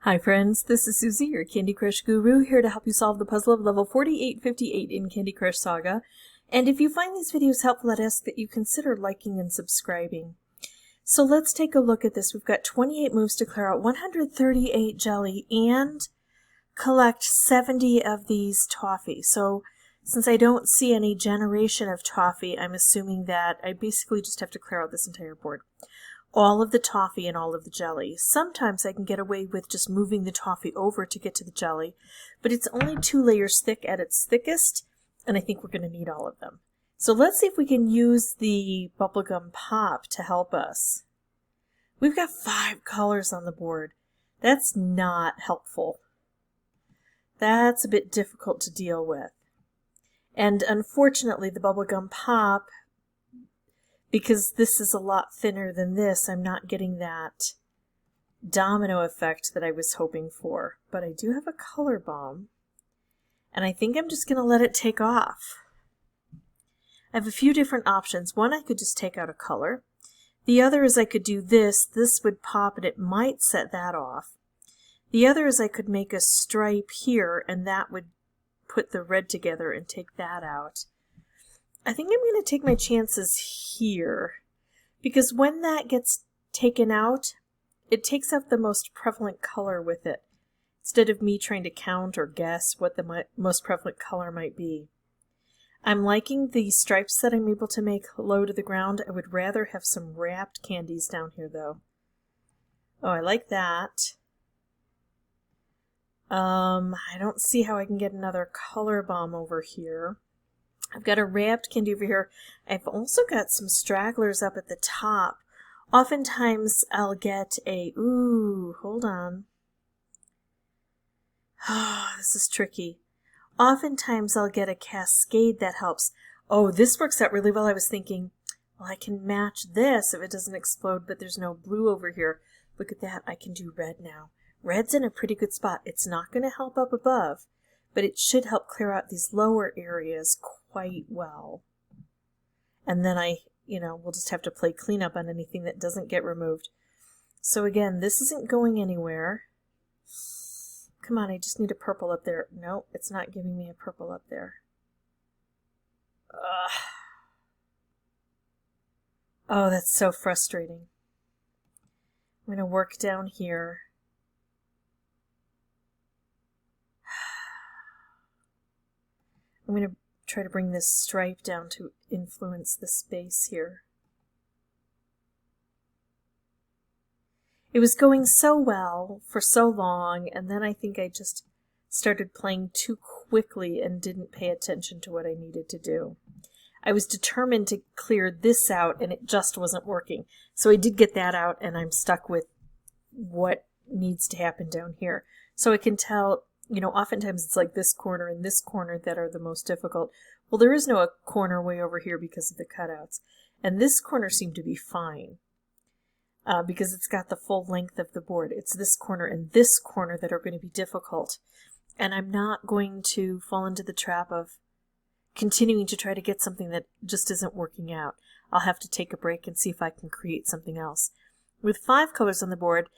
Hi friends, this is Suzy, your Candy Crush guru, here to help you solve the puzzle of level 4858 in Candy Crush Saga. And if you find these videos helpful, I'd ask that you consider liking and subscribing. So let's take a look at this. We've got 28 moves to clear out 138 jelly and collect 70 of these toffee. So since I don't see any generation of toffee, I'm assuming that I basically just have to clear out this entire board. All of the toffee and all of the jelly. Sometimes I can get away with just moving the toffee over to get to the jelly, but it's only 2 layers thick at its thickest, and I think we're going to need all of them. So let's see if we can use the bubblegum pop to help us. We've got 5 colors on the board. That's not helpful. That's a bit difficult to deal with. And unfortunately, the bubblegum pop, because this is a lot thinner than this, I'm not getting that domino effect that I was hoping for. But I do have a color bomb, and I think I'm just going to let it take off. I have a few different options. One, I could just take out a color. The other is I could do this. This would pop, and it might set that off. The other is I could make a stripe here, and that would put the red together and take that out. I think I'm going to take my chances here, because when that gets taken out, it takes out the most prevalent color with it, instead of me trying to count or guess what the most prevalent color might be. I'm liking the stripes that I'm able to make low to the ground. I would rather have some wrapped candies down here, though. Oh, I like that. I don't see how I can get another color bomb over here. I've got a wrapped candy over here. I've also got some stragglers up at the top. Oftentimes I'll get a, hold on. Oh, this is tricky. Oftentimes I'll get a cascade that helps. Oh, this works out really well. I was thinking, well, I can match this if it doesn't explode, but there's no blue over here. Look at that. I can do red now. Red's in a pretty good spot. It's not going to help up above, but it should help clear out these lower areas quite well. And then we'll just have to play cleanup on anything that doesn't get removed. So again, this isn't going anywhere. Come on, I just need a purple up there. No, it's not giving me a purple up there. Ugh. Oh, that's so frustrating. I'm going to work down here. I'm going to try to bring this stripe down to influence the space here. It was going so well for so long, and then I think I just started playing too quickly and didn't pay attention to what I needed to do. I was determined to clear this out, and it just wasn't working. So I did get that out, and I'm stuck with what needs to happen down here. So I can tell, oftentimes it's like this corner and this corner that are the most difficult. Well, there is no corner way over here because of the cutouts. And this corner seemed to be fine because it's got the full length of the board. It's this corner and this corner that are going to be difficult. And I'm not going to fall into the trap of continuing to try to get something that just isn't working out. I'll have to take a break and see if I can create something else. With 5 colors on the board,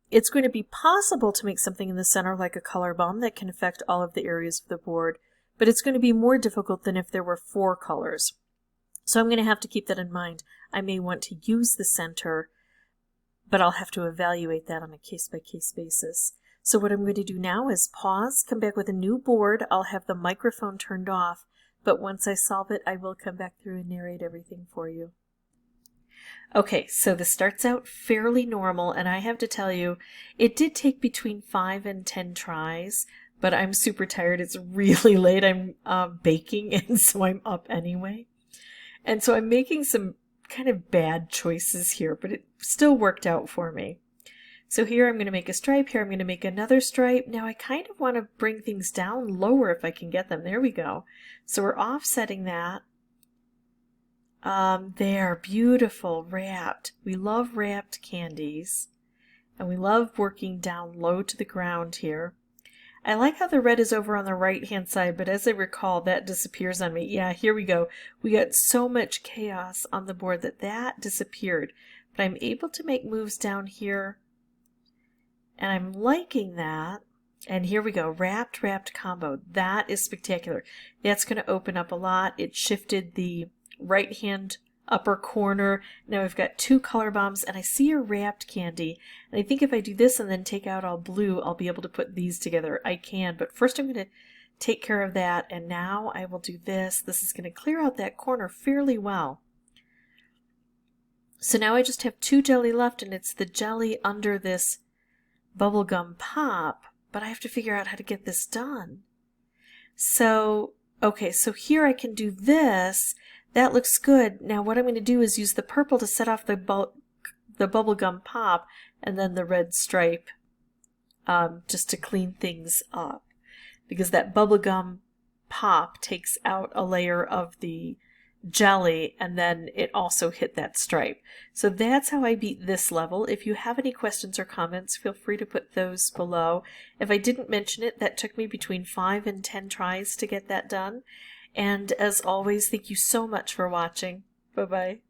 it's going to be possible to make something in the center like a color bomb that can affect all of the areas of the board, but it's going to be more difficult than if there were 4 colors. So I'm going to have to keep that in mind. I may want to use the center, but I'll have to evaluate that on a case-by-case basis. So what I'm going to do now is pause, come back with a new board. I'll have the microphone turned off, but once I solve it, I will come back through and narrate everything for you. Okay, so this starts out fairly normal, and I have to tell you, it did take between 5 and 10 tries, but I'm super tired. It's really late. I'm baking, and so I'm up anyway. And so I'm making some kind of bad choices here, but it still worked out for me. So here I'm going to make a stripe. Here I'm going to make another stripe. Now I kind of want to bring things down lower if I can get them. There we go. So we're offsetting that. There, beautiful, wrapped. We love wrapped candies, and we love working down low to the ground here. I like how the red is over on the right-hand side, but as I recall, that disappears on me. Yeah, here we go. We got so much chaos on the board that disappeared, but I'm able to make moves down here And I'm liking that. And here we go, wrapped combo. That is spectacular. That's going to open up a lot. It shifted the right hand upper corner. Now we've got 2 color bombs, and I see a wrapped candy. And I think if I do this and then take out all blue, I'll be able to put these together. I can, but first I'm going to take care of that, and now I will do this. This is going to clear out that corner fairly well. So now I just have 2 jelly left, and it's the jelly under this bubblegum pop, but I have to figure out how to get this done. So, okay, so here I can do this. That looks good. Now what I'm going to do is use the purple to set off the bubblegum pop, and then the red stripe just to clean things up. Because that bubblegum pop takes out a layer of the jelly, and then it also hit that stripe. So that's how I beat this level. If you have any questions or comments, feel free to put those below. If I didn't mention it, that took me between 5 and 10 tries to get that done. And as always, thank you so much for watching. Bye-bye.